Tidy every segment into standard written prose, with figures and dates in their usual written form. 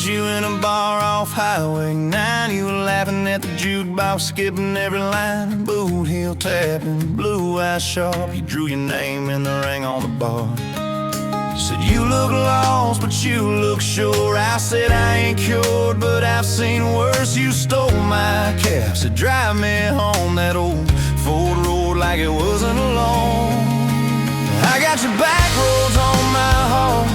Met you in a bar off Highway 9. You were laughing at the jukebox, skipping every line. Boot heel tapping, blue eyes sharp. You drew your name in the ring on the bar. You said you look lost, but you look sure. I said I ain't cured, but I've seen worse. You stole my cab, said drive me home. That old Ford road like it wasn't alone. I got your back roads on my heart,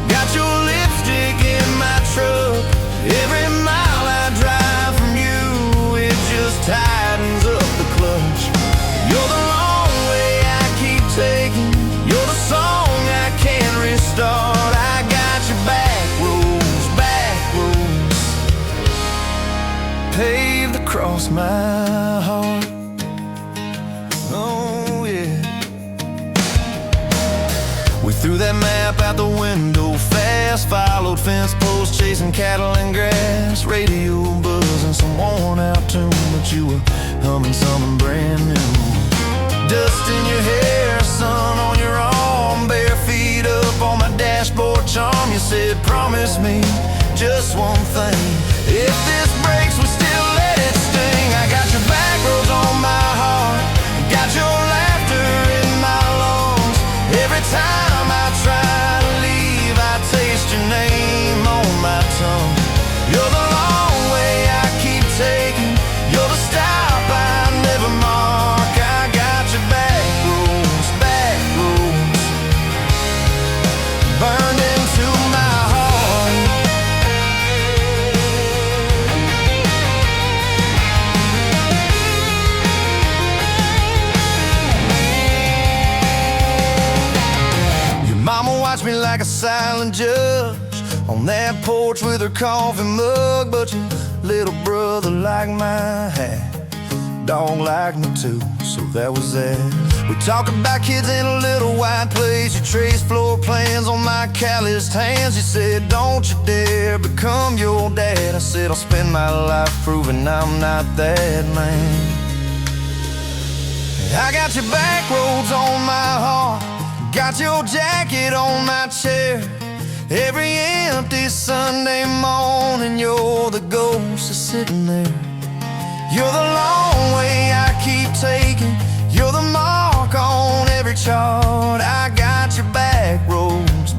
got your lipstick in my truck. Every mile I drive from you, it just tightens up the clutch. You're the long way I keep taking, you're the song I can't restart. I got your back roads paved across my heart. Oh yeah. We threw that map out the window fast, followed fence posts, chasing cattle and grass. Radio buzzing some worn out tune, but you were humming something brand new. Dust in your hair, sun on your arm, bare feet up on my dashboard charm. You said promise me just one thing, if this breaks we still let it sting. I got your back roads on my heart, got your laughter in my lungs. Every time I try to leave, I taste your name on my tongue. You're the long way I keep taking, you're the stop I never mark. I got your back roads burned into my heart. Your mama watched me like a silent judge on that porch with her coffee mug, but your little brother liked my hat, dog liked me too, so that was that. We talk about kids in a little white place, you traced floor plans on my calloused hands. You said don't you dare become your dad. I said I'll spend my life proving I'm not that man. I got your back roads on my heart, got your jacket on my chair. Every empty Sunday morning, you're the ghost that's sitting there. You're the long way I keep taking, you're the mark on every chart. I got your back roads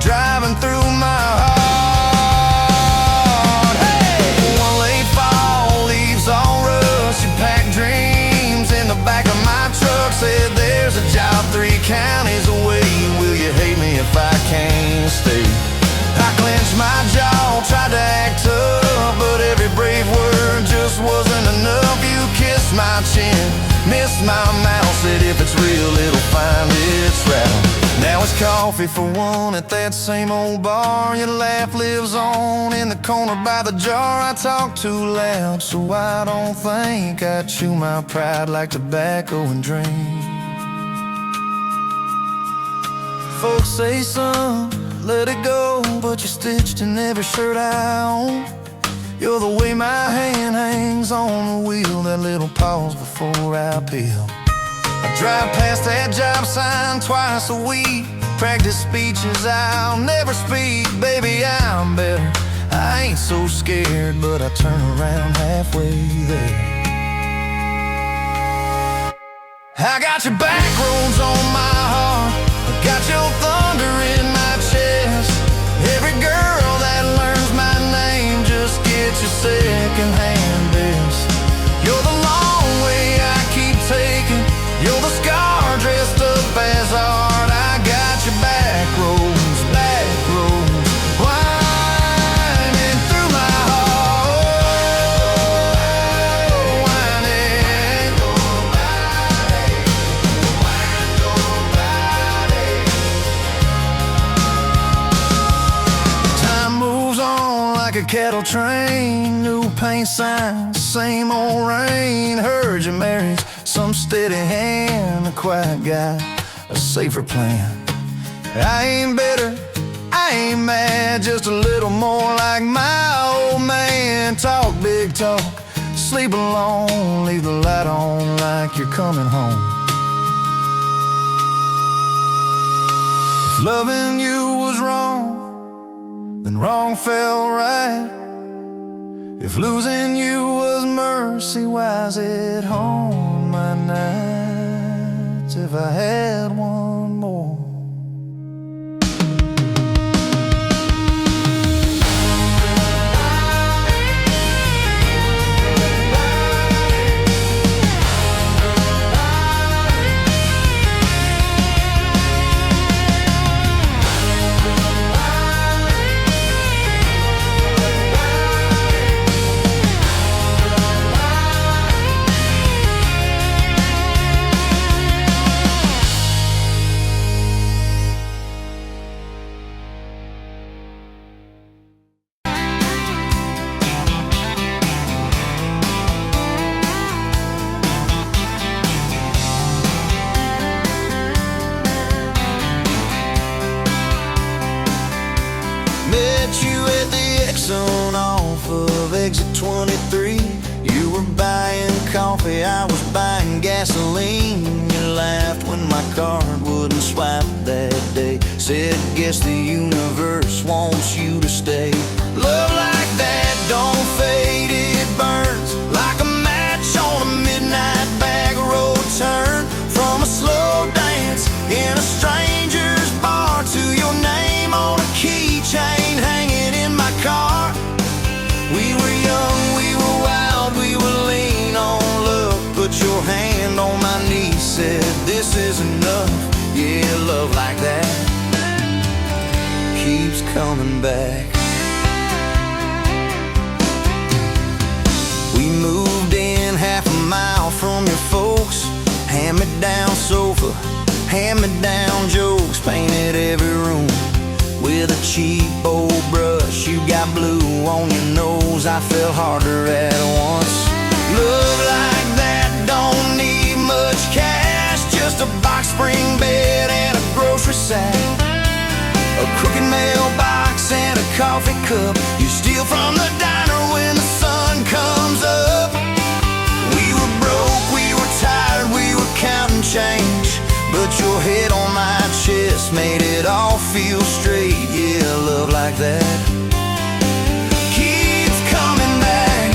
driving through my heart. Hey! One late fall, leaves on rust, you pack dreams in the back of my truck. Said there's a job 3 counties away, will you hate me if I can't stay? I clenched my jaw, tried to act tough, but every brave word just wasn't enough. You kissed my chin, missed my mouth, said if it's real it'll find its route. Now it's coffee for one at that same old bar. Your laugh lives on in the corner by the jar. I talk too loud, so I don't think I chew my pride like tobacco and drink. Folks say son, let it go, but you're stitched in every shirt I own. You're the way my hand hangs on the wheel, that little pause before I peel. I drive past that job sign twice a week, practice speeches I'll never speak. Baby, I'm better, I ain't so scared, but I turn around halfway there. I got your back roads on my heart, I got your thunder in my chest. Every girl that learns my name just gets your second-hand best. You're the long way I keep taking, you're the scar dressed up as art. I got your back roads winding through my heart. Winding. Time moves on like a cattle train, new paint signs, same old rain. Heard you married some steady hand, a quiet guy, a safer plan. I ain't bitter, I ain't mad, just a little more like my old man. Talk big talk, sleep alone, leave the light on like you're coming home. If loving you was wrong, wrong felt right. If losing you was mercy, why's it haunt my nights? If I had one more, off of exit 23. You were buying coffee, I was buying gasoline. You laughed when my card wouldn't swipe that day. Said, guess the universe wants you to stay. Love like that don't fade, it burns like a match on a midnight back road turn. From a slow dance in a stranger's bar to your name on a keychain hanging in my car. We were young, we were wild, we were lean on love. Put your hand on my knee, said this is enough. Yeah, love like that keeps coming back. We moved in half a mile from your folks. Hand-me-down sofa, hand-me-down jokes. Painted every room with a cheap old brush. You got blue on your nose, I fell harder at once. Love like that don't need much cash, just a box spring bed and a grocery sack, a crooked mailbox and a coffee cup you steal from the diner when the sun comes up. We were broke, we were tired, we were counting change, but your head on my chest made it all feel straight. Yeah, love like that keeps coming back.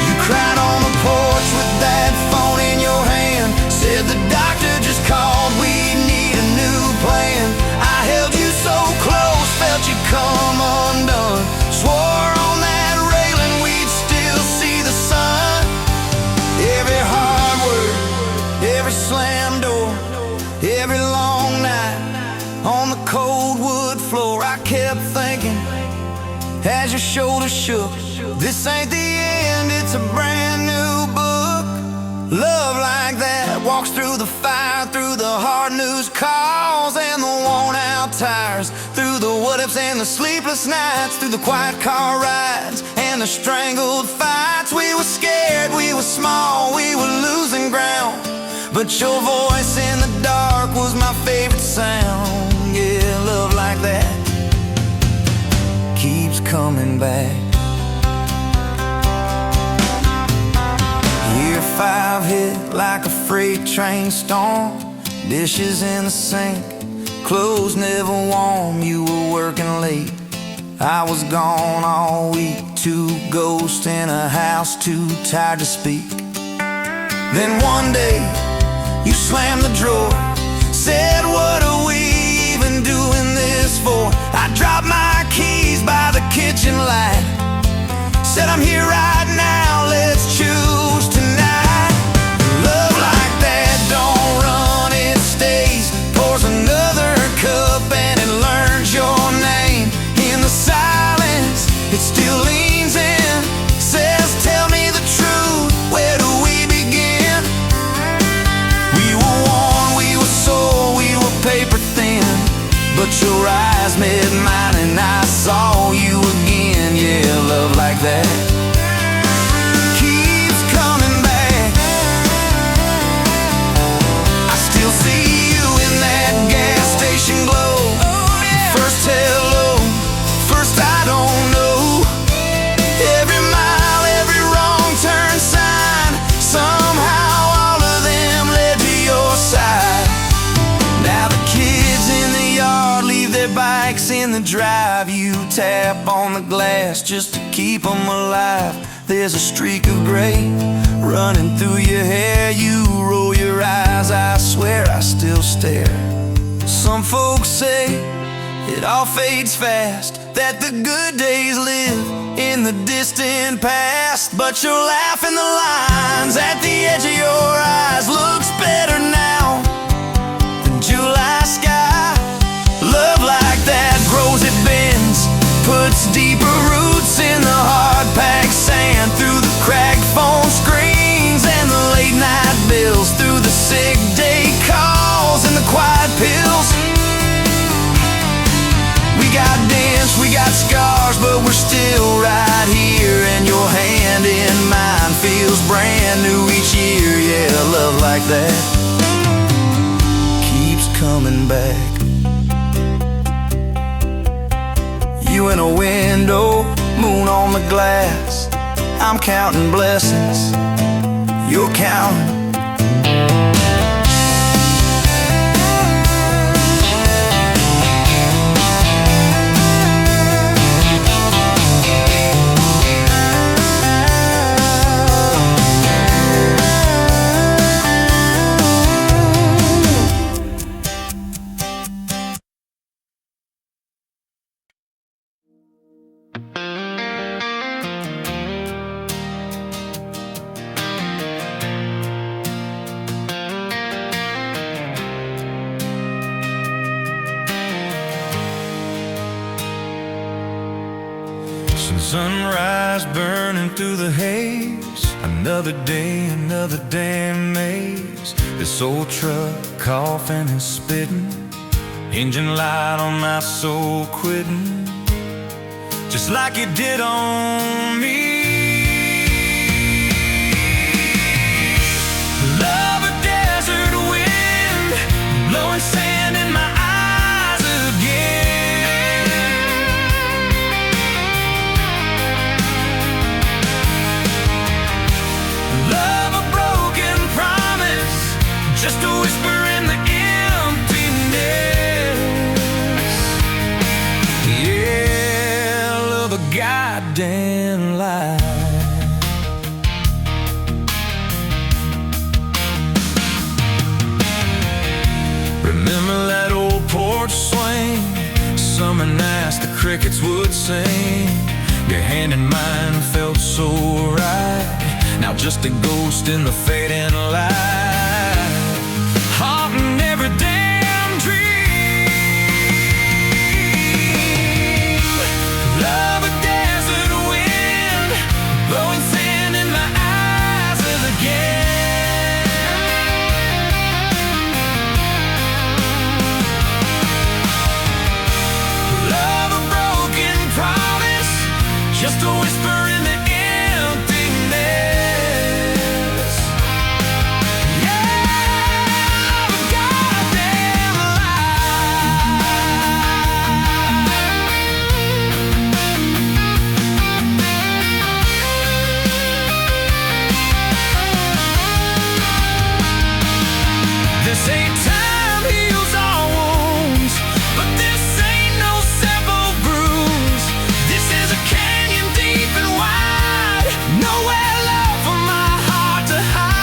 You cried on the porch with that phone in your hand. Said the doctor just called, we need a new plan. I held you so close, felt you come undone. Swore on that railing we'd still see the sun. Every hard word, every slam door, every long night on the cold wood floor, I kept thinking as your shoulders shook, this ain't the end, it's a brand new book. Love like that walks through the fire, through the hard news calls and the worn out tires, through the what ifs and the sleepless nights, through the quiet car rides and the strangled fights. We were scared, we were small, we were losing ground, but your voice in the dark was my favorite sound. Yeah, love like that keeps coming back. Year 5 hit like a freight train storm. Dishes in the sink, clothes never warm. You were working late, I was gone all week. 2 ghosts in a house, too tired to speak. Then one day you slammed the drawer, said, what are we even doing this for? I dropped my keys by the kitchen light, said I'm here right now, let's choose tonight. Love like that don't run, it stays. Pours another cup and it learns your name. In the silence, it still leans in, says tell me the truth, where do we begin? We were worn, we were sore, we were paper thin, but your eyes met mine and I saw you again. Yeah, love like that keeps coming back. I still see you in that gas station glow. First hello, first I don't know. Every mile, every wrong turn sign, somehow all of them led to your side. Now the kids in the yard leave their their bikes in the drive. You tap on the glass just to keep them alive. There's a streak of gray running through your hair. You roll your eyes, I swear I still stare. Some folks say it all fades fast, that the good days live in the distant past. But your laugh and the lines at the edge of your eyes looks better now than July sky. Love like that grows, it bends, puts deeper roots in the hard-packed sand, through the cracked phone screens and the late-night bills, through the sick day calls and the quiet pills. We got dents, we got scars, but we're still right here, and your hand in mine feels brand new each year. Yeah, love like that keeps coming back. You in a window, moon on the glass. I'm counting blessings, you're counting. Sunrise burning through the haze, another day, another damn maze. This old truck coughing and spitting, engine light on my soul quitting, just like it did on me. Love a desert wind, blowing sand in my eyes again. Love a broken promise, just a whisper in the emptiness. Yeah, love a goddamn lie. Remember that old porch swing, summer nights the crickets would sing. Your hand in mine felt so right, now just a ghost in the fading light, haunting every damn dream. Love a desert wind, blowing sand in my eyes again. Love a broken promise, just a whisper in the emptiness. Yeah, love a goddamn lie. This ain't time heals all wounds, but this ain't no simple bruise. This is a canyon deep and wide, nowhere left for my heart to hide.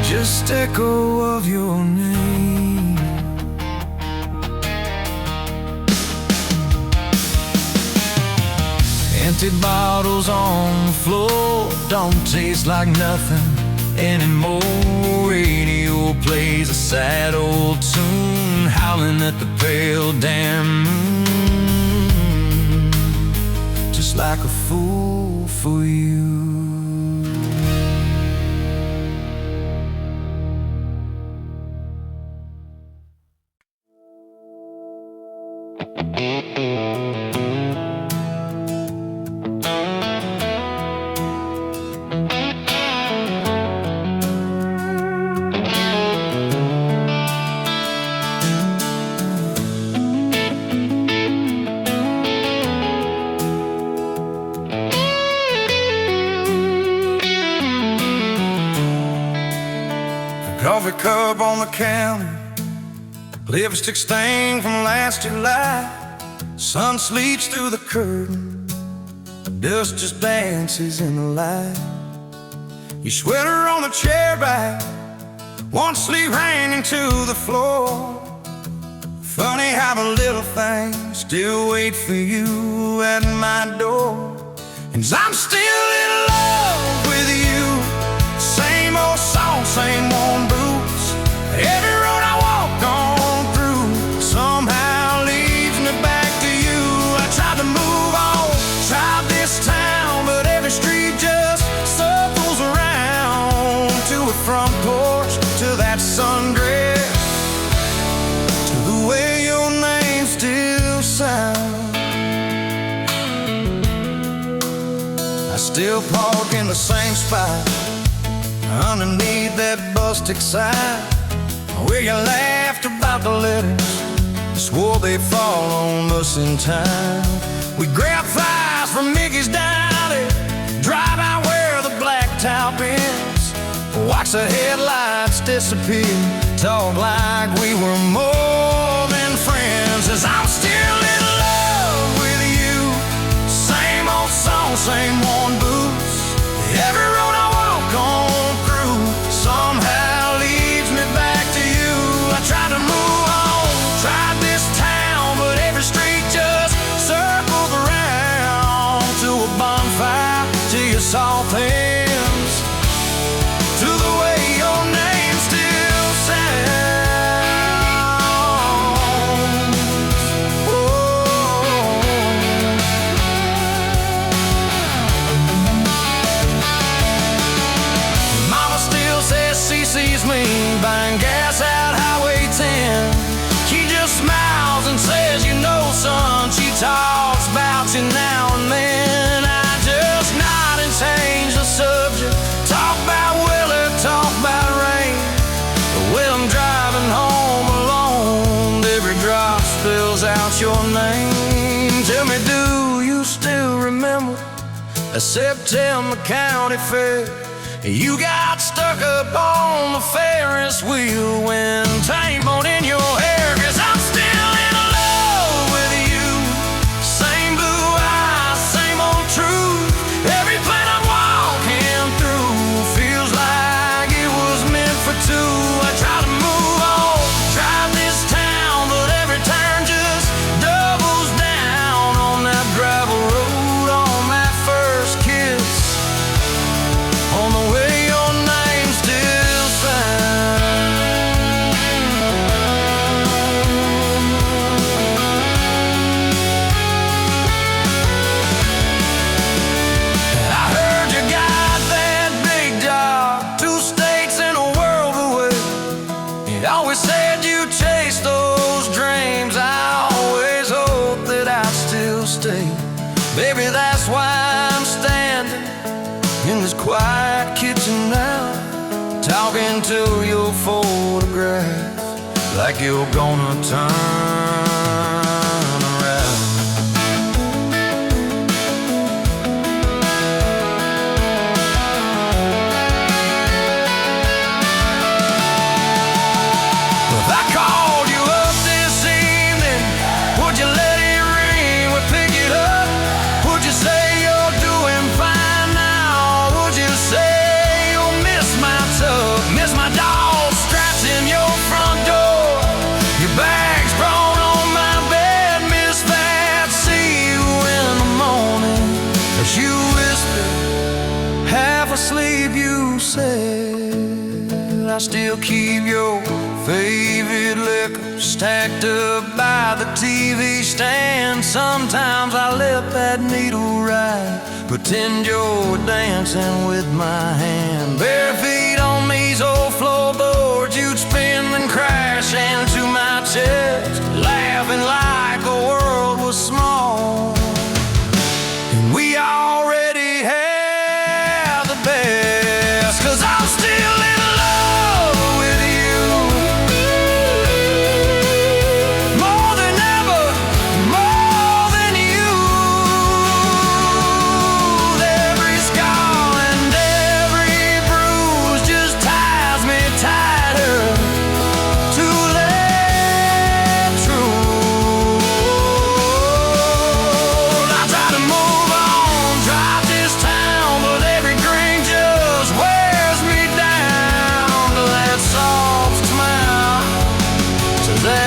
Just echo of your name. Empty bottles on the floor don't taste like nothing anymore. Radio plays a sad old tune, howling at the pale damn moon, just like a fool for you. Coffee cup on the counter, Lipstick stain from last July. Sun sleeps through the curtain. Dust just dances in the light. Your sweater on the chair back, one sleeve hanging to the floor. Funny how the little things still wait for you at my door. And I'm still in love with you. Same old song, same worn boots. Every road I walk on through somehow leads me back to you. I tried to move on, tried this town, but every street just circles around. To a front porch, to that sundress, to the way your name still sounds. I still park in the same spot, underneath that busted sign, where you laughed about the letters, swore they'd fall on us in time. We grab fries from Mickey's Deli, drive out where the blacktop ends, watch the headlights disappear, talk like we were more than friends. As I'm still in love with you. Same old song, same worn boots. Every road I walk on through somehow leads me back to you. I tried to move on, tried this town, but every street just circles around. To a bonfire, to your soft hands, to the way your name still sounds. Oh. Mama still says she sees me buying gas out Highway 10. She just smiles and says, you know, son, she talks about you now and then. I just nod and change the subject, talk about weather, talk about rain. But when I'm driving home alone, every drop spills out your name. Tell me, do you still remember a September county fair? You got stuck up on the Ferris wheel when time bone in your hair. 'Cause I'm still in love with you. Same blue eyes, same old truth. Every plane I'm walking through feels like it was meant for two. I try to move on, drive this town, but every turn just doubles down on that gravel road, on that first kiss, on the way your name still sounds. I heard you got that big job, 2 states and a world away. You always said you chased those dreams. I always hoped that I'd still stay. Baby, that's why I'm standing in this quiet kitchen now, talking to your photograph like you're gonna turn around. If I called you up this evening, would you let it ring? Would pick it up? Would you say you're doing fine now? Would you say you'll miss my tub, miss my dog scratching your front door, your bags brought on my bed, miss that? See you in the morning as you whisper, half asleep, you said. I still keep your favorite liquor stacked up by the TV stand. Sometimes I let that needle ride, pretend you're dancing with my hand. Bare feet on these old floorboards, you'd spin and crash into my chest, laughing like the world was small. And we already had the best. 'Cause I'm still in love with you. More than ever, more than you. Every scar and every bruise just ties me tighter to let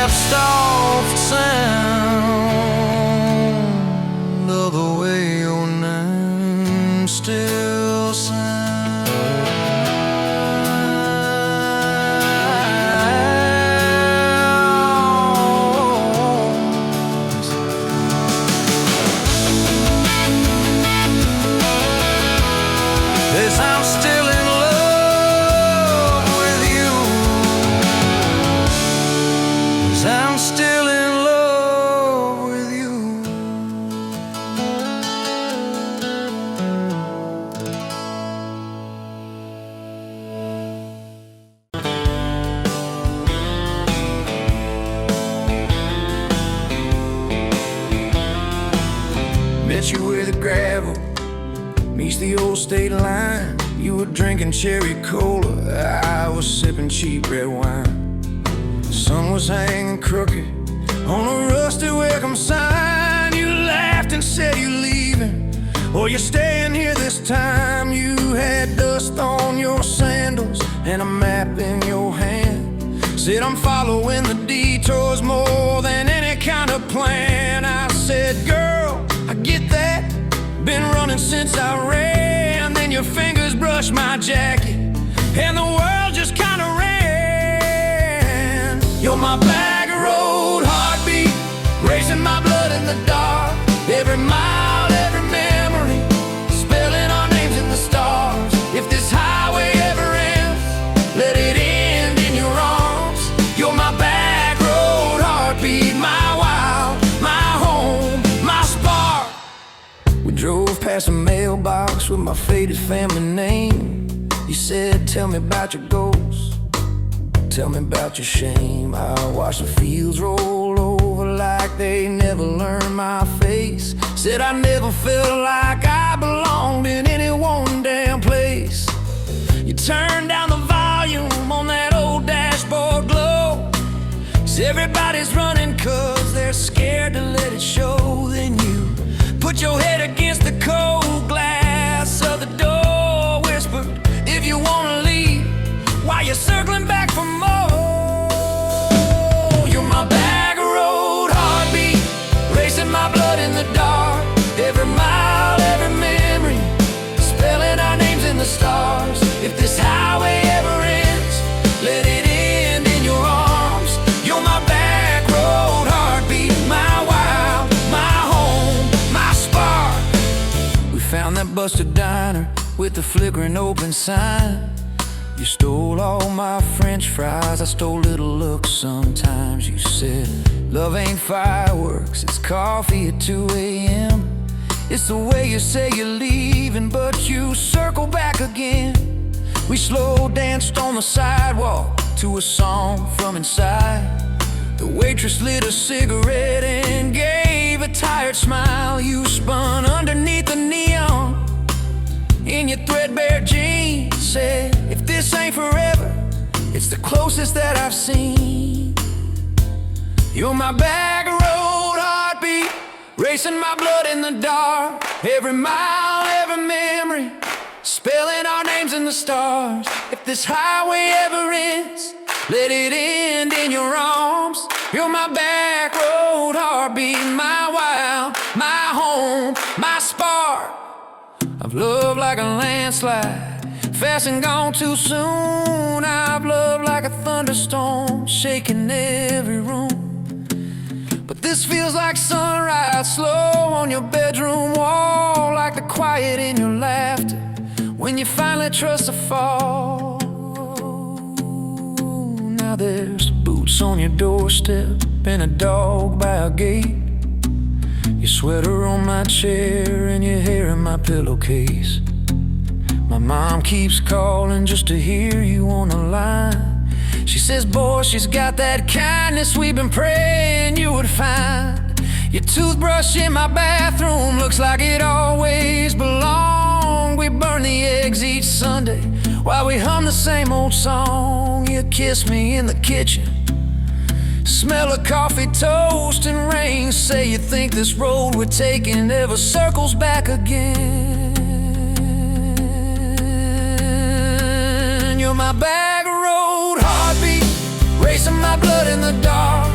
that soft sound of the way your name still sounds. Yes, I'm still in love with you. Yes, I'm still in love with you. Met you where the gravel meets the old state line. You were drinking cherry cola, I was sipping cheap red wine. The sun was hanging crooked on a rusty welcome sign. You laughed and said you're leaving, or you're staying here this time. You had dust on your sandals and a map in your hand. Said I'm following the detours more than any kind of plan. I said, girl, I get that, been running since I ran. Then your fingers brushed my jacket and the world just kinda ran. You're my back road heartbeat, racing my blood in the dark. Every mile, every memory, spelling our names in the stars. If this highway ever ends, let it end in your arms. You're my back road heartbeat, my wild, my home, my spark. We drove past a mailbox with my faded family name. You said, tell me about your goals, tell me about your shame. I watched the fields roll over like they never learned my face. Said I never felt like I belonged in any one damn place. You turned down the volume on that old dashboard glow. 'Cause everybody's running 'cause they're scared to let it show. Then you put your head against the cold glass of the door, whispered, if you wanna leave, while you're circling back for more. You're my back road heartbeat, racing my blood in the dark. Every mile, every memory, spelling our names in the stars. If this highway ever ends, let it end in your arms. You're my back road heartbeat, my wild, my home, my spark. We found that busted diner with the flickering open sign. You stole all my french fries, I stole little looks sometimes. You said, love ain't fireworks, it's coffee at 2 a.m. It's the way you say you're leaving, but you circle back again. We slow danced on the sidewalk to a song from inside. The waitress lit a cigarette and gave a tired smile. You spun underneath the neon in your threadbare jeans. Said, if this ain't forever, it's the closest that I've seen. You're my back road heartbeat, racing my blood in the dark. Every mile, every memory, spelling our names in the stars. If this highway ever ends, let it end in your arms. You're my back road heartbeat, my wild, my home, my spark. I've loved like a landslide, fast and gone too soon. I've loved like a thunderstorm, shaking every room. But this feels like sunrise, slow on your bedroom wall, like the quiet in your laughter when you finally trust to fall. Now there's boots on your doorstep and a dog by a gate. Your sweater on my chair and your hair in my pillowcase. My mom keeps calling just to hear you on the line. She says, boy, she's got that kindness we've been praying you would find. Your toothbrush in my bathroom looks like it always belonged. We burn the eggs each Sunday while we hum the same old song. You kiss me in the kitchen, smell of coffee, toast, and rain. Say you think this road we're taking ever circles back again. You're my back road heartbeat, racing my blood in the dark.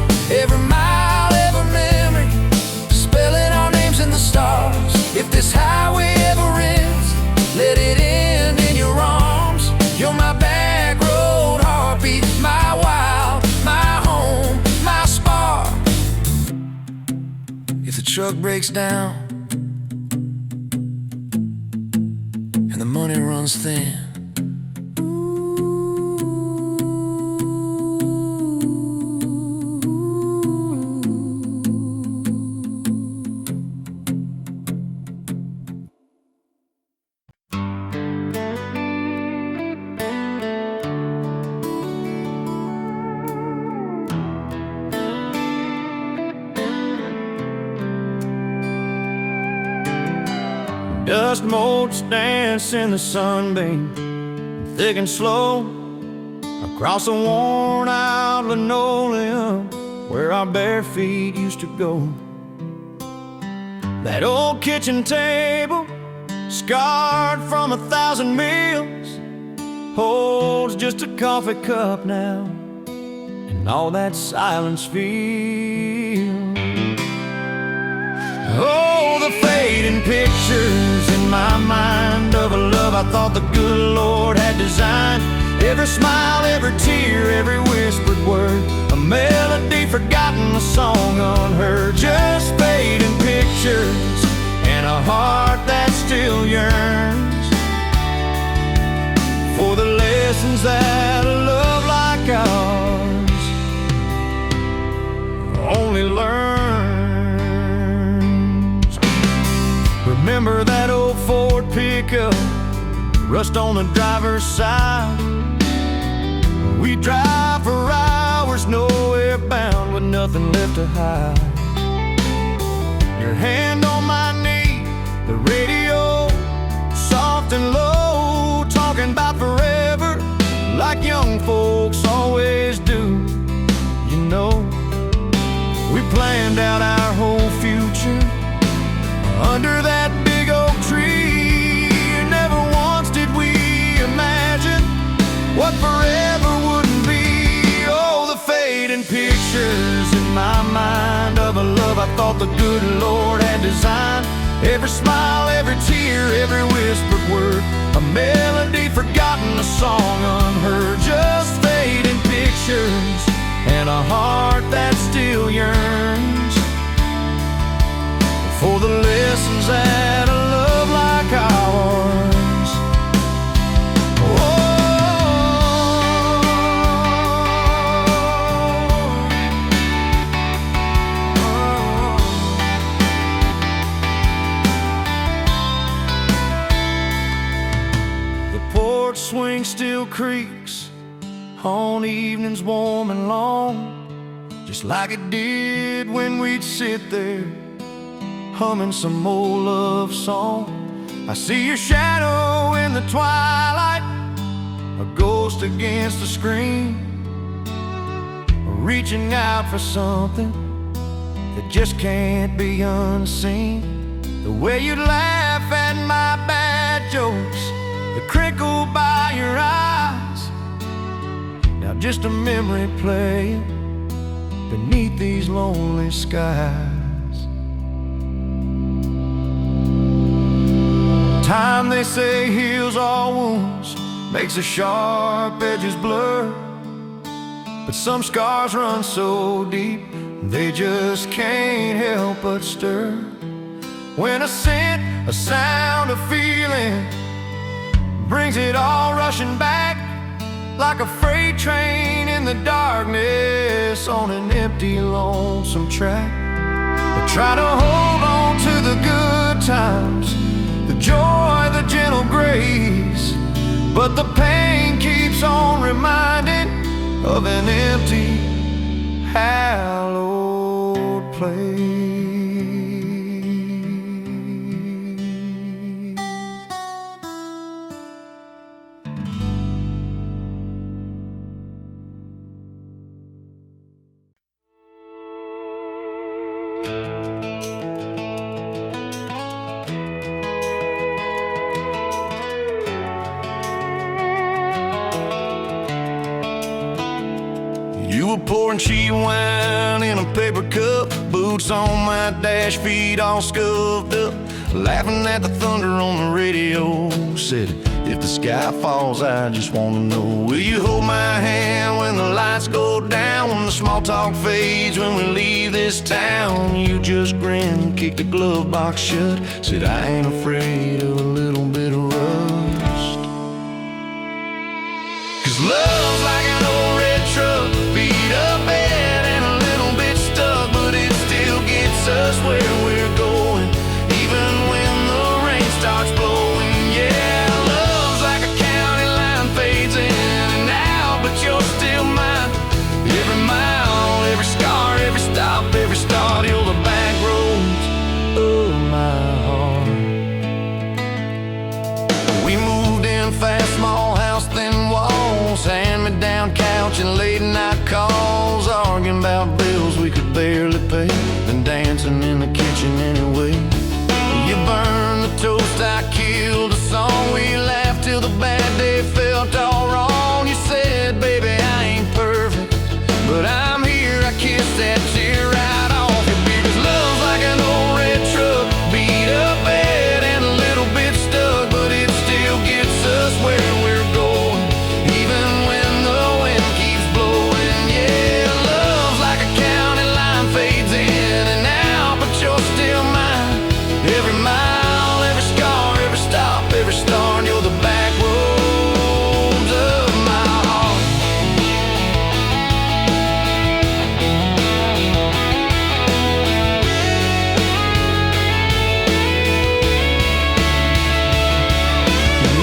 truck breaks down and the money runs thin. Dust motes dance in the sunbeam, thick and slow, across the worn-out linoleum where our bare feet used to go. That old kitchen table, scarred from 1,000 meals, holds just a coffee cup now, and all that silence feels. Oh, the fading pictures in my mind of a love I thought the good Lord had designed. Every smile, every tear, every whispered word, a melody forgotten, a song unheard. Just fading pictures and a heart that still yearns for the lessons that a love like ours only learns. Remember that old Ford pickup, rust on the driver's side. We drive for hours, nowhere bound, with nothing left to hide. Your hand on my knee, the radio, soft and low, talking about forever, like young folks always do. You know, we planned out our whole future under that big oak tree. Never once did we imagine what forever wouldn't be. Oh, the fading pictures in my mind of a love I thought the good Lord had designed. Every smile, every tear, every whispered word, a melody forgotten, a song unheard. Just fading pictures and a heart that still yearns for the lessons that a love like ours. The porch swing still creaks on evenings warm and long, just like it did when we'd sit there humming some old love song. I see your shadow in the twilight, a ghost against the screen, reaching out for something that just can't be unseen. The way you laugh at my bad jokes, the crinkle by your eyes, now just a memory playing beneath these lonely skies. Time, they say, heals all wounds, makes the sharp edges blur, but some scars run so deep they just can't help but stir. When a scent, a sound, a feeling brings it all rushing back, like a freight train in the darkness on an empty, lonesome track. But try to hold on to the good times, the joy, the gentle grace, but the pain keeps on reminding of an empty, hallowed place. You were pouring cheap wine in a paper cup, boots on my dash, feet all scuffed up, laughing at the thunder on the radio. Said, if the sky falls, I just wanna know, will you hold my hand when the lights go down, when the small talk fades, when we leave leave this town. You just grinned, kicked the glove box shut, said I ain't afraid of a little bit of rust. 'Cause love's like an old red truck, beat up bad and a little bit stuck, but it still gets us where we're going, even when the rain starts blowing. Yeah, love's like a county line, fades in and out, but you're still mine. Every mile, every scar, every stop, every start, you're the back roads of my heart. We moved in fast, small house, thin walls, hand-me-down couch and late night calls, arguing about bills we could barely pay, then dancing in the kitchen anyway. You burned the toast, I killed the song, we laughed till the bad day felt all wrong. You said, baby, I ain't perfect, but I'm here, I kissed that tear right off your beard. 'Cause love's like an old red truck, beat up bad and a little bit stuck, but it still gets us where we're going, even when the wind keeps blowing. Yeah, love's like a county line, fades in and out, but you're still mine. Every mile, every scar, every stop, every start, you're the back roads of my heart.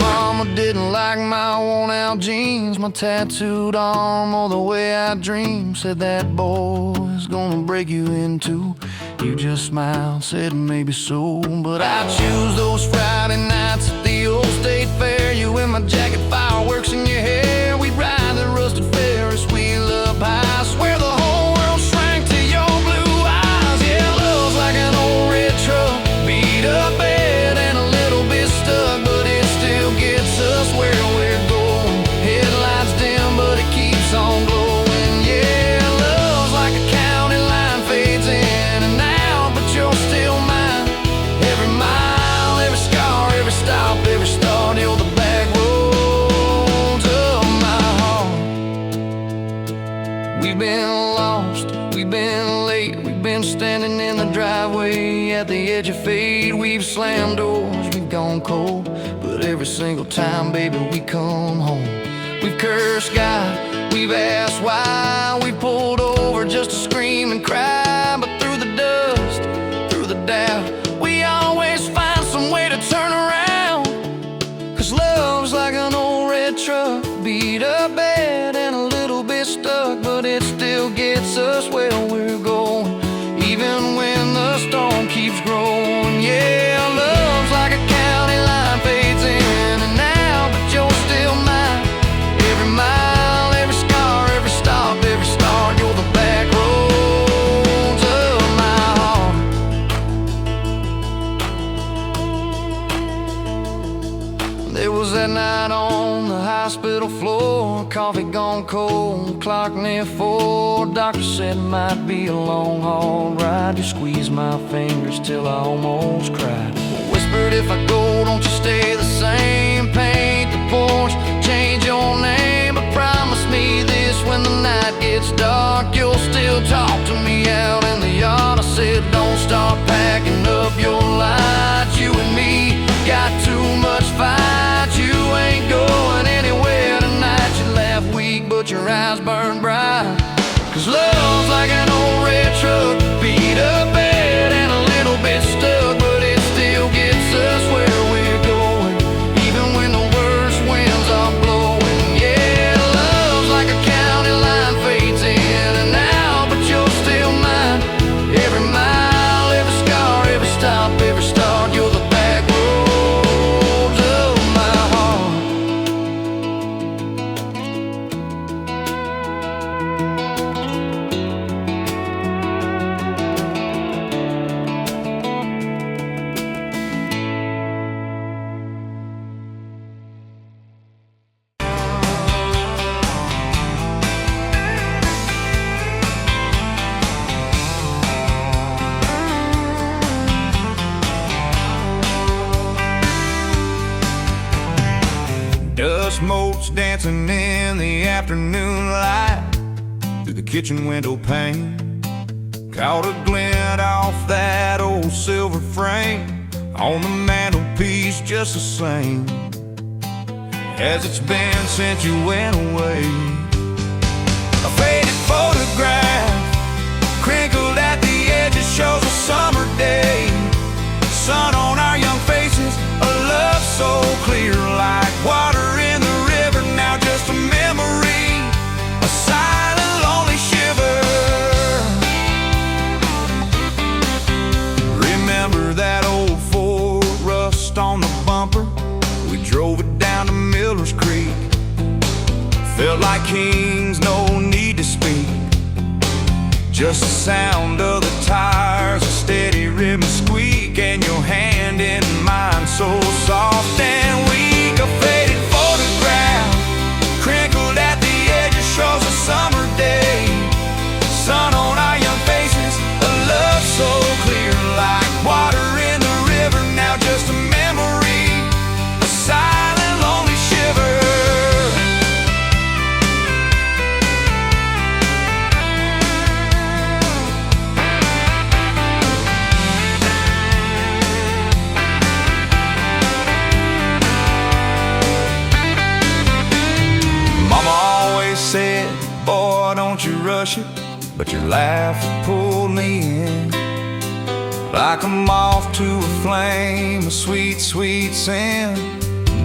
Mama didn't like my worn-out jeans, my tattooed arm, or the way I dream. Said that boy's gonna break you in two. You just smiled, said maybe so, but I choose those Friday nights at the old state fair. You in my jacket, fireworks in your hair. We'd ride the rusted Ferris wheel up high. Swear the whole world shrank to your blue eyes. Yeah, love's like an old red truck, beat up bad and a little bit stuck, but it still gets us where we're going. Headlights dim, but it keeps on glowing. Yeah, love's like a county line, fades in and out, but you're still mine. Every mile, every scar, every stop, every start, you're the back roads of my heart. We've been lost, we've been late, we've been standing in the driveway at the edge of fate. We've slammed doors, we've gone cold, but every single time, baby, we come home. We've cursed God, we've asked why, we pulled over just to scream and cry, but through the dust, through the doubt, we always find some way to turn around. 'Cause love's like an old red truck, beat up bad and a little bit stuck, but it still gets us where we're going, even when the storm keeps growing. Yeah, love's like a county line, fades in and out, but you're still mine. Every mile, every scar, every stop, every start, you're the back roads of my heart. There was that night on the hospital floor, coffee gone cold, clock near 4. Doctor said it might be a long haul ride. You squeezed my fingers till I almost cried. Whispered, if I go, don't you stay the same. Paint the porch, change your name, but promise me this, when the night gets dark, you'll still talk to me out in the yard. I said, don't start packing up your lights. You and me got too much fight. You ain't going anywhere tonight. You laugh weak, but your eyes burn bright. 'Cause love's like an old red truck, beat up bad and a little bit stuck, but it still gets us where we're going, even when the worst winds are blowing. Yeah, love's like a county line, fades in and out, but you're still mine. Every mile, every scar, every stop, every start, you're the back roads of my heart. Dust motes dancing in the afternoon light through the kitchen window pane. Caught a glint off that old silver frame on the mantelpiece, just the same as it's been since you went away. A faded photograph, crinkled at the edges, shows a summer day. Sun on our young faces, a love so clear like water in the river. Now just a memory, a silent, lonely shiver. Remember that old Ford, rust on the bumper? We drove it down to Miller's Creek. Felt like kings, no need to speak. Just the sound of the tires, a steady rhythm squeak, and your hand in mine so soft and weak. A faded photograph, crinkled at the edges, shows a summer day. Sun on our young faces, a love so clear like water in the river. Now just a memory, a silent, lonely shiver. Said, boy, don't you rush it, but your laugh pulled me in like a moth to a flame, a sweet, sweet sin.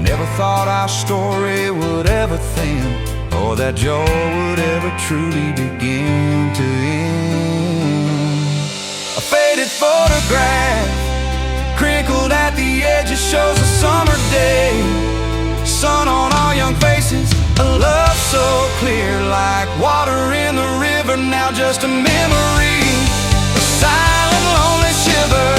Never thought our story would ever thin, or that joy would ever truly begin to end. A faded photograph, crinkled at the edges, shows a summer day. Sun on our young faces, a love so clear like water in the river. Now just a memory, a silent, lonely shiver.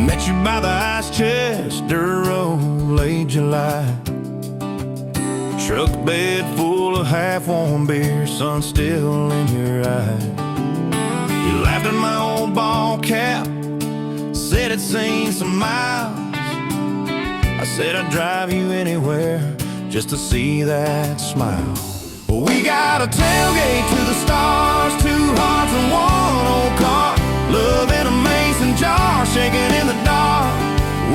Met you by the ice chest, dirt road, late July. Truck bed full of half-warm beer, sun still in your eye. You laughed at my old ball cap, said it's seen some miles. I said I'd drive you anywhere just to see that smile. Well, we got a tailgate to the stars, 2 hearts and 1 old car. Love in a mason jar, shaking in the dark.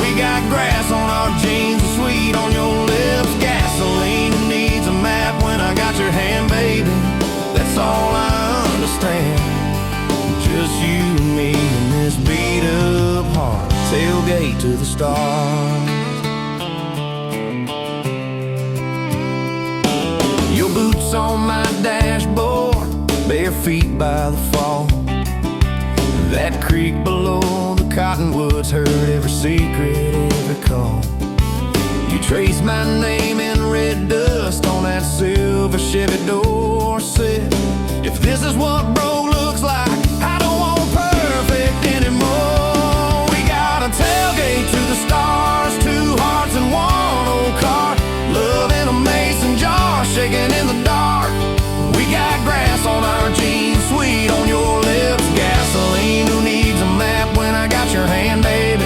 We got grass on our jeans, sweet on your lips. Gasoline who needs a map when I got your hand, baby. That's all I understand. Just you and me in this beat up heart. Tailgate to the stars. Your boots on my dashboard, bare feet by the fall. That creek below the cottonwoods heard every secret, every call. You traced my name in red dust on that silver Chevy Dorset. If this is what broke looks like, I don't want perfect anymore. We got a tailgate to the stars, 2 hearts and 1 old car. Love in a mason jar, shaking in the dark. We got grass on our jeans, sweet on your lips. Gasoline who needs a map when I got your hand, baby.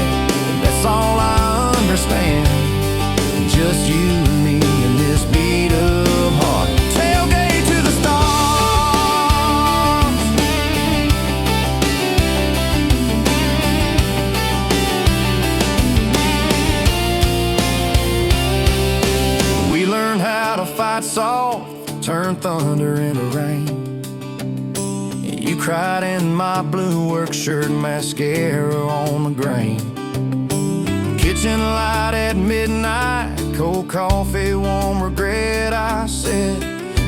That's all I understand. Just you and me in this beat up heart. Tailgate to the stars. We learned how to fight soft, turn thunder into rain. You cried in my blue work shirt, mascara on the grain. Kitchen light at midnight, cold coffee, warm regret. I said,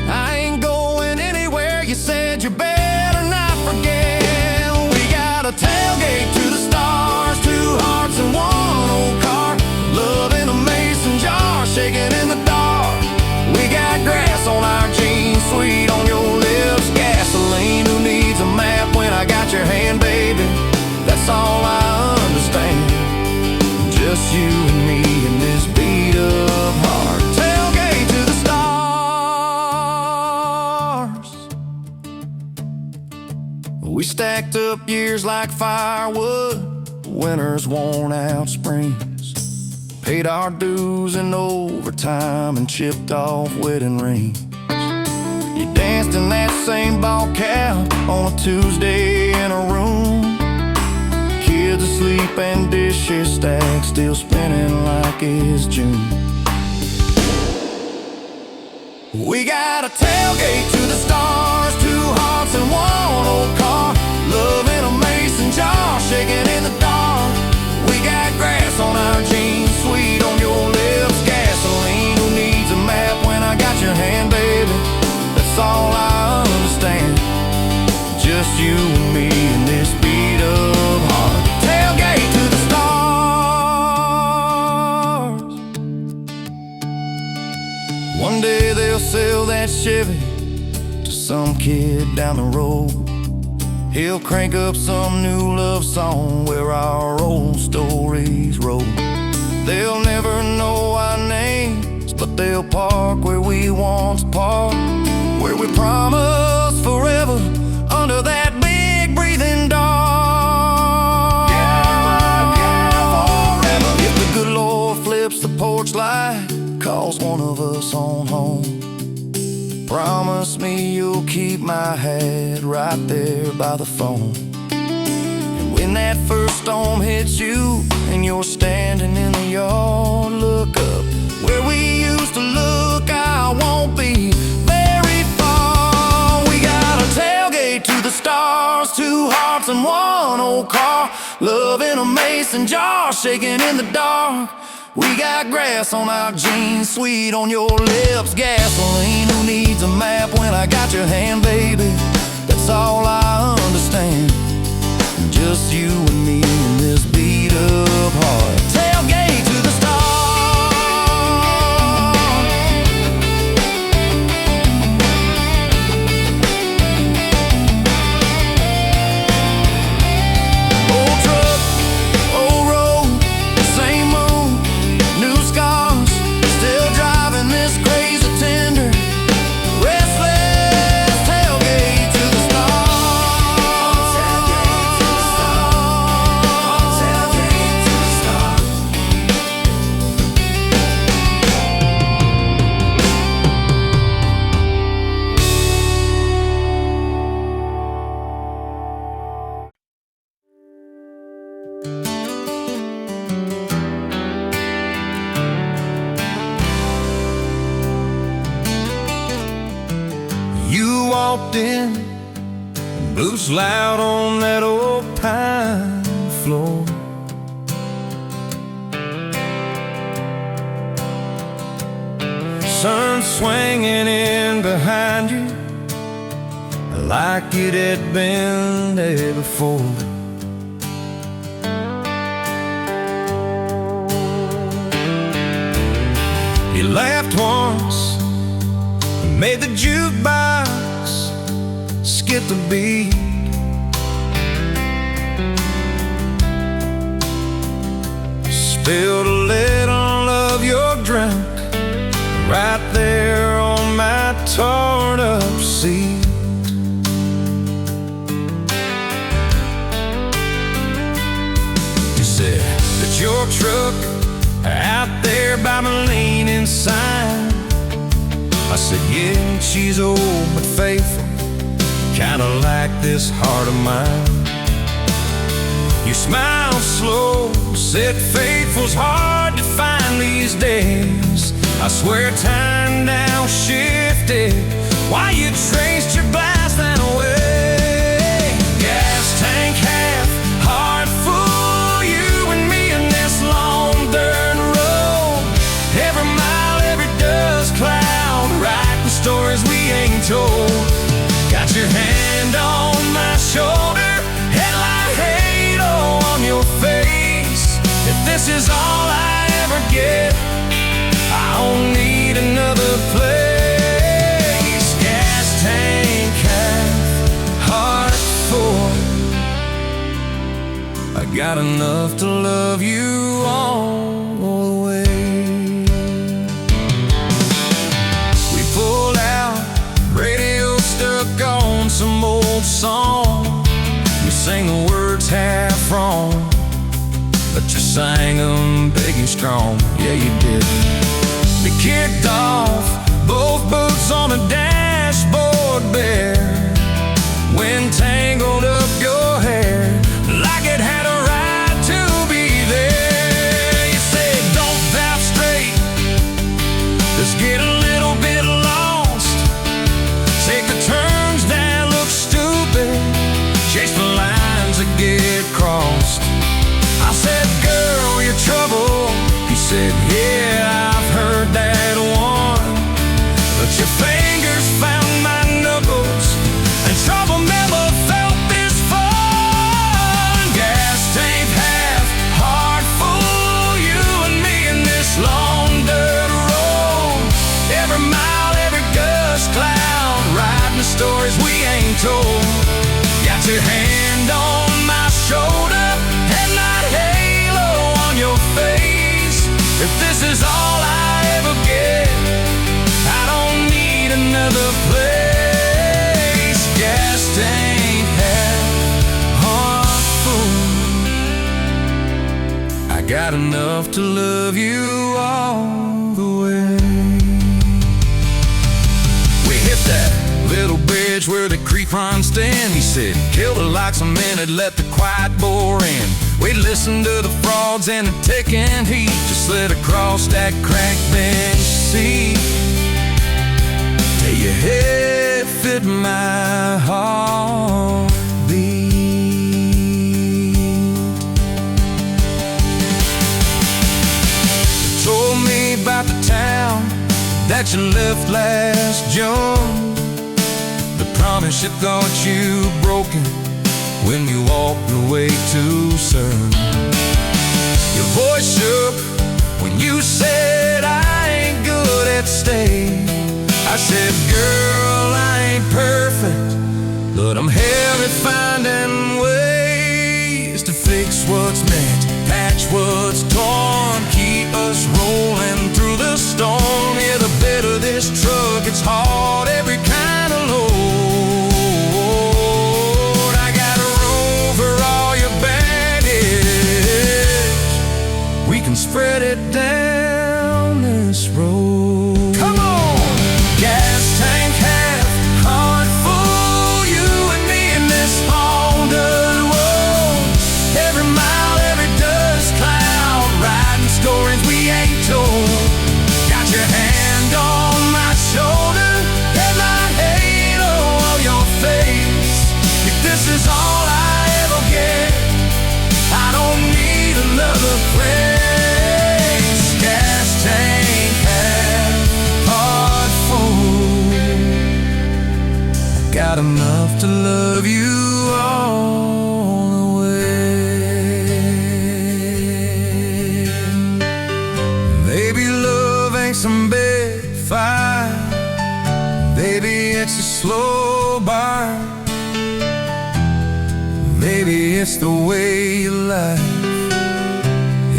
I ain't going anywhere. You said you better not forget. We got a tailgate to the stars, 2 hearts and 1 old car. Love in a mason jar, shaking in the dark. We stacked up years like firewood, winters worn out springs. Paid our dues in overtime and chipped off wedding rings. You danced in that same ball cap on a Tuesday in a room. Kids asleep and dishes stacked, still spinning like it's June. We got a tailgate to the stars, 2 hearts and 1 old car. Love in a mason jar, shaking in the dark. We got grass on our jeans, sweet on your lips, gasoline. Who needs a map when I got your hand, baby? That's all I understand. Just you and me in this beat up heart. Tailgate to the stars. One day they'll sell that Chevy to some kid down the road. He'll crank up some new love song where our old stories roll. They'll never know our names, but they'll park where we once parked, where we promised forever under that big breathing dog. Yeah, forever. If the good Lord flips the porch light, calls one of us on home, promise me you'll keep my hat right there by the phone. And when that first storm hits you and you're standing in the yard, look up where we used to look. I won't be very far. We got a tailgate to the stars, 2 hearts and 1 old car. Love in a mason jar, shaking in the dark. We got grass on our jeans, sweet on your lips, gasoline. Who needs a map when I got your hand, baby? That's all I understand. Just you and me in this beat up heart. Tailgate to the stars. Old truck, old road, same moon, new scars, still driving this crazy tender, restless. Tailgate to the stars. Tailgate to the stars. You walked in, boots loud on that old pine floor. Sun swinging in behind you like it had been there before. You laughed once, made the jukebox skip the beat. Spilled a little of your drink right there on my torn up seat. You said that your truck out there by my leaning sign. I said, yeah, she's old but faithful, kinda like this heart of mine. You smiled slow, said faithful's hard to find these days. I swear time now shifted while you traced your glass that way. Gas tank half, heart full, you and me in this long dirt road. Every mile, every dust cloud, writing stories we ain't told. Got your hand on my shoulder, headlight halo on your face. If this is all I ever get, I don't need another place. Gas tank half, heart full. I got enough to love you all the way. We pulled out, radio stuck on some old song. but you sang them big and strong. Yeah, you did. We kicked off, both boots on a dashboard bare. Wind tangled up your hair like it had a right to be there. You said, don't valve straight, just get a little bit lost. Take the turns that look stupid, chase the lines that get crossed. I said, girl, you're trouble. He said, yeah, I've heard that one, but your fingers found my knuckles, and trouble never felt this fun. Gas tank half, heart full, you and me in this long dirt road. Every mile, every gust cloud, riding the stories we ain't told. Got your hand on my shoulder, headlight halo on your face. If this is all I ever get, I don't need another place. Gas tank half, heart full. I got enough to love you all the way. We hit that little bridge where the creek runs stand. He said, kill the lights a minute, let the quiet bore in. We listened to the frogs and the ticking heat, just slid across that cracked bench seat till your head fit my heartbeat. You told me about the town that you left last June, the promise you thought you broken when you walked away too soon. Your voice shook when you said, I ain't good at staying. I said, girl, I ain't perfect, but I'm hell at finding ways to fix what's meant, patch what's torn, keep us rolling through the storm. Yeah, the bed of this truck, it's hard, every kind of load. I got room for all your baggage. We can spread it down this road. Come on! Gas tank half, heart full, you and me in this long dirt road. Every mile, every dust cloud, riding stories we ain't told. Got your hand on my shoulder, headlight halo on your face. If this is all I ever get, I don't need another place. Gas tank half, heart full. Got enough to love you all the way. Maybe love ain't some big fight, maybe it's a slow burn. Maybe it's the way you lie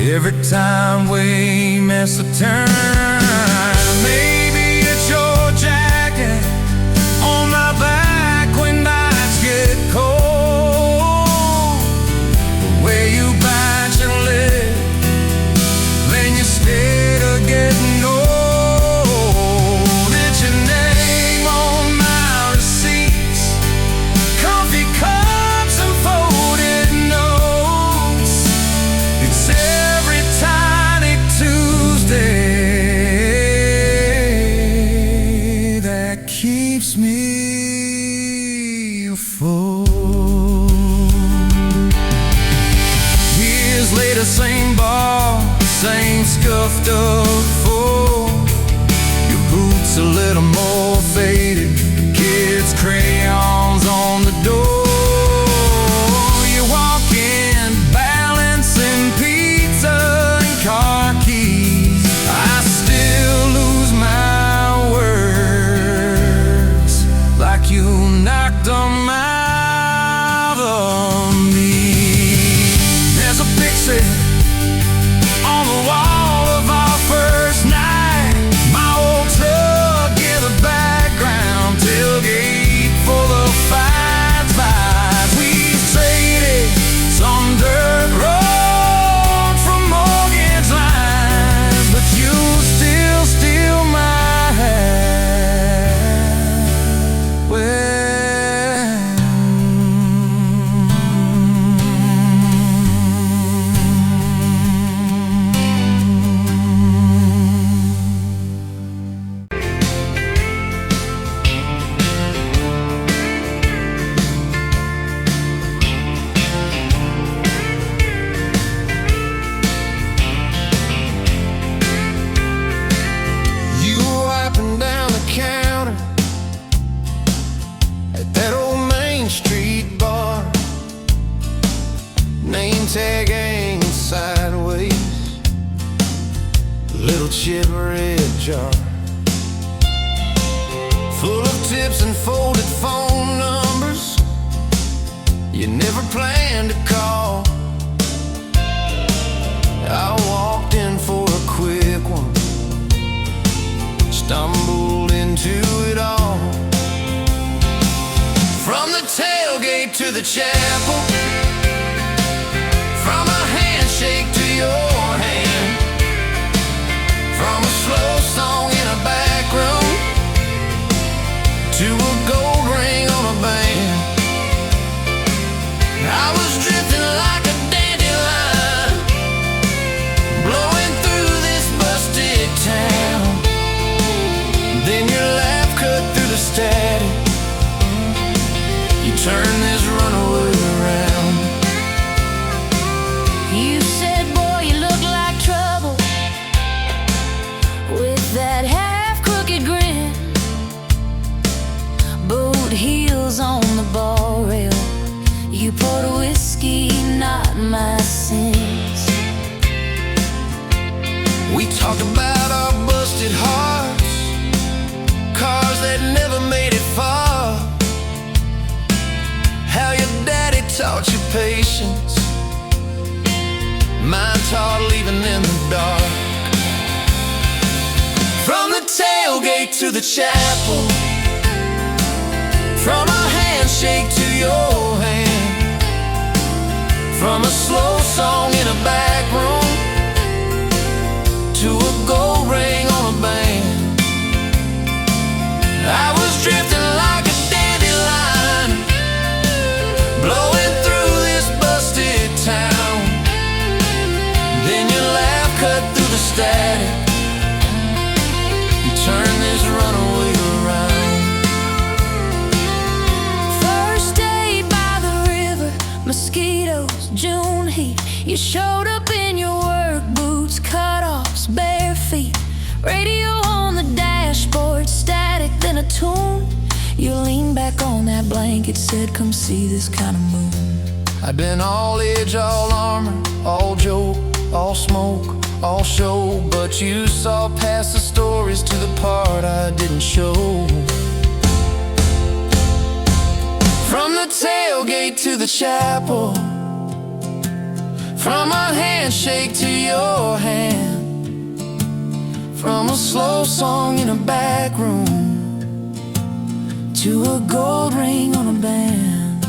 every time we miss a turn. Maybe it's your jacket on my back when nights get cold, the way you bite your lip when you're scared of getting old. It's your name on my receipts, comfy cups and folded notes. It's every tiny Tuesday jet red jar, full of tips and folded phone numbers you never planned to call. I walked in for a quick one, stumbled into it all. From the tailgate to the chapel, from a handshake to your hand, from a slow song in a back room to a gold ring on a band. I was drifting like a dandelion, blowing through this busted town. Then your laugh cut through the static, you turn this runaway around. You said, boy, you look like trouble, with that half-crooked grin, boot heels on the bar rail. You poured whiskey, not my sins. We talked about our busted hearts, cars that never made it far, how your daddy taught you patience, mine taught leaving in the dark. From the tailgate to the chapel, from a handshake to your hand, from a slow song in a back room to a gold ring on a band. I was drifting like a dandelion, blowing through this busted town. Then your laugh cut through the static, you turn this runaway around. First day by the river, mosquitoes, June heat. You showed up in your work boots, cut-offs, bare feet, radio on the dashboard, static, then a tune. You leaned back on that blanket, said, come see this kind of moon. I'd been all edge, all armor, all joke, all smoke, all show, but you saw past the stories to the part I didn't show. From the tailgate to the chapel, from a handshake to your hand, from a slow song in a back room to a gold ring on a band.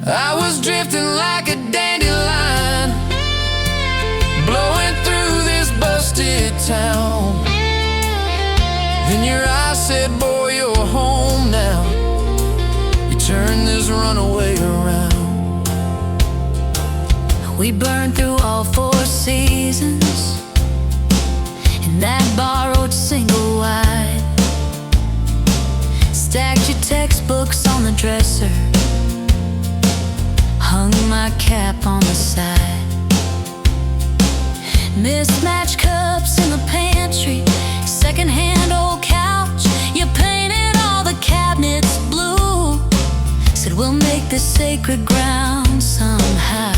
I was drifting like a dandelion, blowing through this busted town. Then your eyes said, boy, you're home now. You turned this runaway around. We burned through all 4 seasons in that borrowed single wide. Stacked your textbooks on the dresser, hung my cap on the side. Mismatched cups in the pantry, secondhand old couch. You painted all the cabinets blue, said we'll make this sacred ground somehow.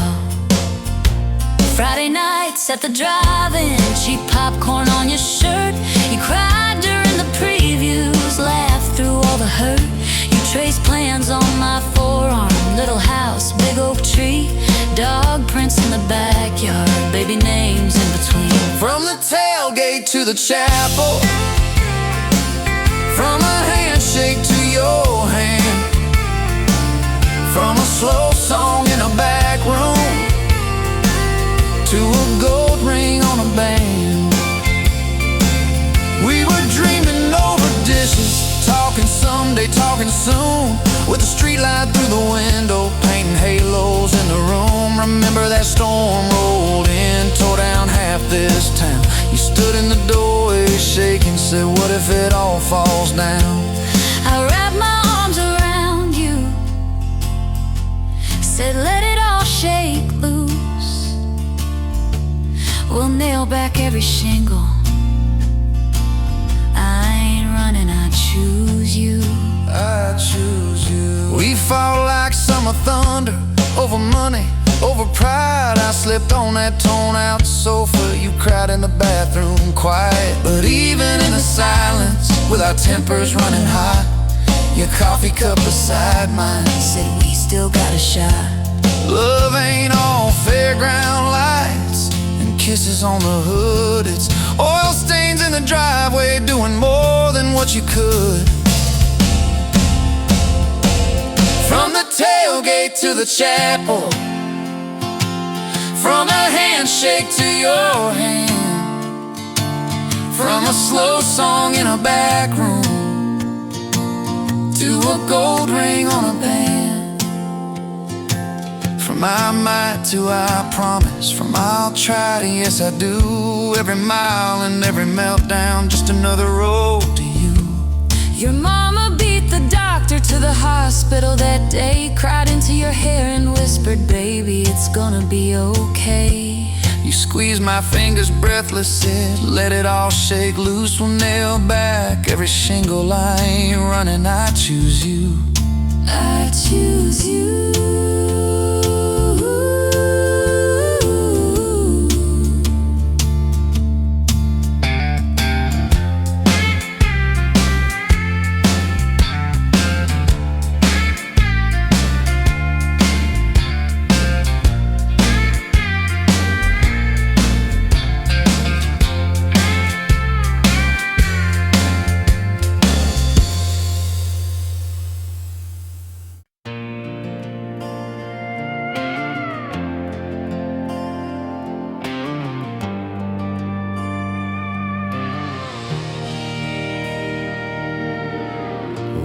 Friday nights at the drive-in, cheap popcorn on your shirt. You cried during the previews, laughed through all the hurt. You traced plans on my forearm, little house, big oak tree, dog prints in the backyard, baby names in between. From the tailgate to the chapel, from a handshake to your hand, from a slow song in a back room to a gold ring on a band. We were dreaming over dishes, talking someday, talking soon, with a street light through the window, painting halos in the room. Remember that storm rolled in, tore down half this town. You stood in the doorway shaking, said, what if it all falls down? I wrapped my arms around you, said let it all shake loose. We'll nail back every shingle. I ain't running, I choose you. I choose you. We fought like summer thunder, over money, over pride. I slept on that torn-out sofa. You cried in the bathroom, quiet. But even in the silence, with our tempers running hot, your coffee cup beside mine said we still got a shot. Love ain't all fairground lights and kisses on the hood. It's oil stains in the driveway, doing more than what you could. From the tailgate to the chapel, from a handshake to your hand, from a slow song in a back room to a gold ring on a band. From I might to I promise, from I'll try to yes I do. Every mile and every meltdown, just another road to you. Your mama beat the doctor to the hospital that day, cried into your hair and whispered, baby, it's gonna be okay. You squeezed my fingers breathless, said, let it all shake loose. We'll nail back every shingle. I ain't running, I choose you. I choose you.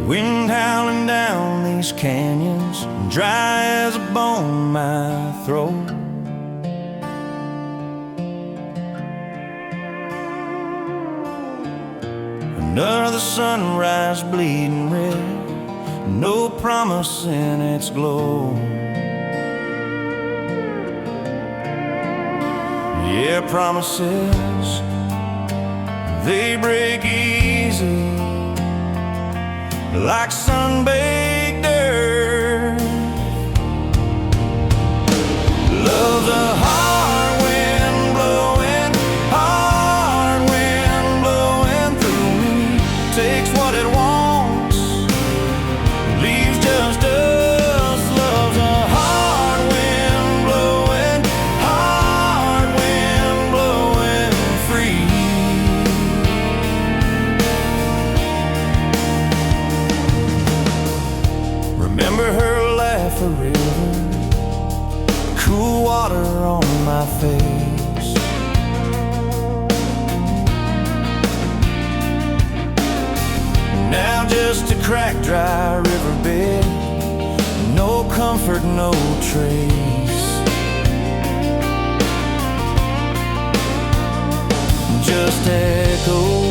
Wind howling down these canyons, dry as a bone my throat. Another sunrise bleeding red, no promise in its glow. Yeah, promises, they break easy, like sun-baked earth. Love's a hard wind blowing through me. Takes what it wants, leaves just us. Love's a hard wind blowing free. Remember her laugh, a river, cool water on my face. Now just a cracked, dry riverbed, no comfort, no trace. Just echoes